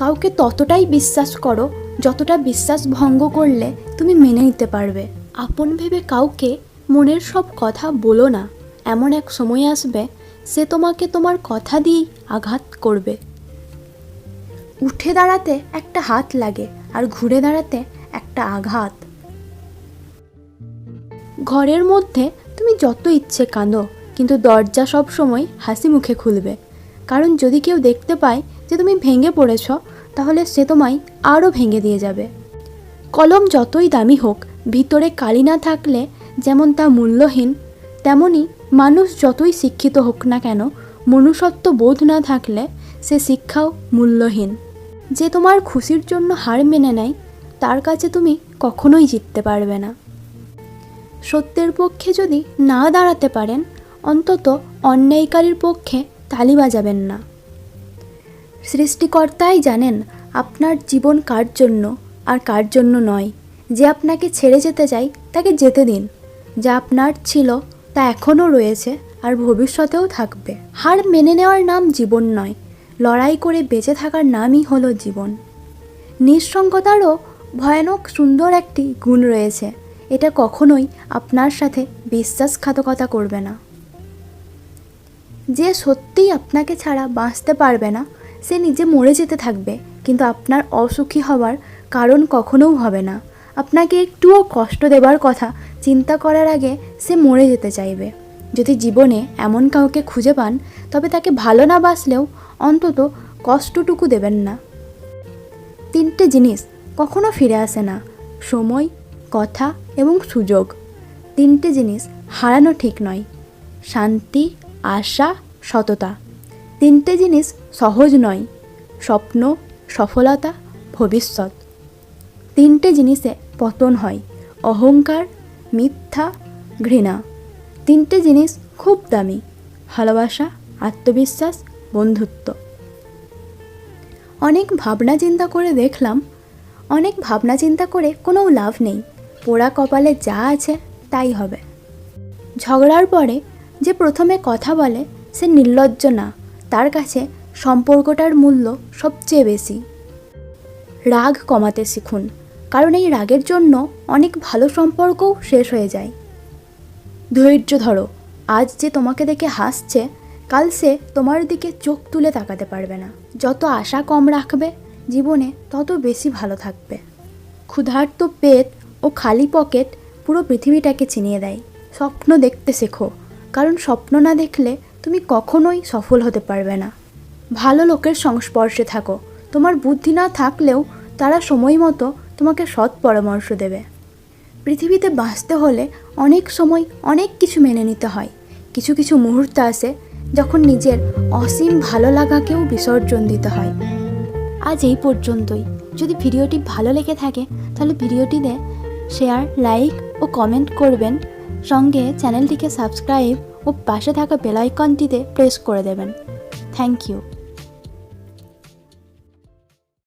কাউকে ততটাই বিশ্বাস করো যতটা বিশ্বাস ভঙ্গ করলে তুমি মেনে নিতে পারবে। আপন ভেবে কাউকে মনের সব কথা বলো না, এমন এক সময় আসবে সে তোমাকে তোমার কথা দিয়েই আঘাত করবে। উঠে দাঁড়াতে একটা হাত লাগে আর ঘুরে দাঁড়াতে একটা আঘাত। ঘরের মধ্যে তুমি যত ইচ্ছে কাঁদো, কিন্তু দরজা সব সময় হাসি মুখে খুলবে, কারণ যদি কেউ দেখতে পায় যে তুমি ভেঙে পড়েছ, তাহলে সে তোমায় আরও ভেঙে দিয়ে যাবে। কলম যতই দামি হোক, ভিতরে কালি না থাকলে যেমন তা মূল্যহীন, তেমনি মানুষ যতই শিক্ষিত হোক না কেন, মনুষ্যত্ব বোধ না থাকলে সে শিক্ষাও মূল্যহীন। যে তোমার খুশির জন্য হার মেনে নেয়, তার কাছে তুমি কখনোই জিততে পারবে না। সত্যের পক্ষে যদি না দাঁড়াতে পারেন, অন্তত অন্যায়কারীর পক্ষে তালি বাজাবেন না। সৃষ্টিকর্তাই জানেন আপনার জীবন কার জন্য আর কার জন্য নয়। যে আপনাকে ছেড়ে যেতে চায় তাকে যেতে দিন। যা আপনার ছিল তা এখনও রয়েছে আর ভবিষ্যতেও থাকবে। হার মেনে নেওয়ার নাম জীবন নয়, লড়াই করে বেঁচে থাকার নামই হলো জীবন। নিঃসঙ্গতারও ভয়ানক সুন্দর একটি গুণ রয়েছে, এটা কখনোই আপনার সাথে বিশ্বাসঘাতকতা করবে না। যে সত্যিই আপনাকে ছাড়া বাঁচতে পারবে না, সে নিজে মরে যেতে থাকবে, কিন্তু আপনার অসুখী হওয়ার কারণ কখনোও হবে না। আপনাকে একটুও কষ্ট দেবার কথা চিন্তা করার আগে সে মরে যেতে চাইবে। যদি জীবনে এমন কাউকে খুঁজে পান, তবে তাকে ভালো না বাসলেও অন্তত কষ্টটুকু দেবেন না। 3টে জিনিস কখনো ফিরে আসে না: সময়, কথা এবং সুযোগ। 3টে জিনিস হারানো ঠিক নয়: শান্তি, আশা, সততা। 3টে জিনিস সহজ নয়: স্বপ্ন, সফলতা, ভবিষ্যৎ। 3টে জিনিসে পতন হয়: অহংকার, মিথ্যা, ঘৃণা। 3টে জিনিস খুব দামি: ভালোবাসা, আত্মবিশ্বাস, বন্ধুত্ব। অনেক ভাবনা চিন্তা করে দেখলাম, অনেক ভাবনা চিন্তা করে কোনো লাভ নেই। পোড়া কপালে যা আছে তাই হবে। ঝগড়ার পরে যে প্রথমে কথা বলে সে নির্লজ্জ না, তার কাছে সম্পর্কটার মূল্য সবচেয়ে বেশি। রাগ কমাতে শিখুন, কারণ এই রাগের জন্য অনেক ভালো সম্পর্কও শেষ হয়ে যায়। ধৈর্য ধরো, আজ যে তোমাকে দেখে হাসছে, কাল সে তোমার দিকে চোখ তুলে তাকাতে পারবে না। যত আশা কম রাখবে জীবনে, তত বেশি ভালো থাকবে। ক্ষুধার্ত পেট ও খালি পকেট পুরো পৃথিবীটাকে চিনিয়ে দেয়। স্বপ্ন দেখতে শেখো, কারণ স্বপ্ন না দেখলে তুমি কখনোই সফল হতে পারবে না। ভালো লোকের সংস্পর্শে থাকো, তোমার বুদ্ধি না থাকলেও তারা সময় মতো তোমাকে সৎ পরামর্শ দেবে। পৃথিবীতে বাঁচতে হলে অনেক সময় অনেক কিছু মেনে নিতে হয়। কিছু কিছু মুহূর্ত আসে যখন নিজের অসীম ভালো লাগাকেও বিসর্জন দিতে হয়। আজ এই পর্যন্তই। যদি ভিডিওটি ভালো লেগে থাকে তাহলে ভিডিওটিতে শেয়ার, লাইক ও কমেন্ট করবেন। সঙ্গে চ্যানেলটিকে সাবস্ক্রাইব ও পাশে থাকা বেল আইকনটিতে প্রেস করে দেবেন। Thank you.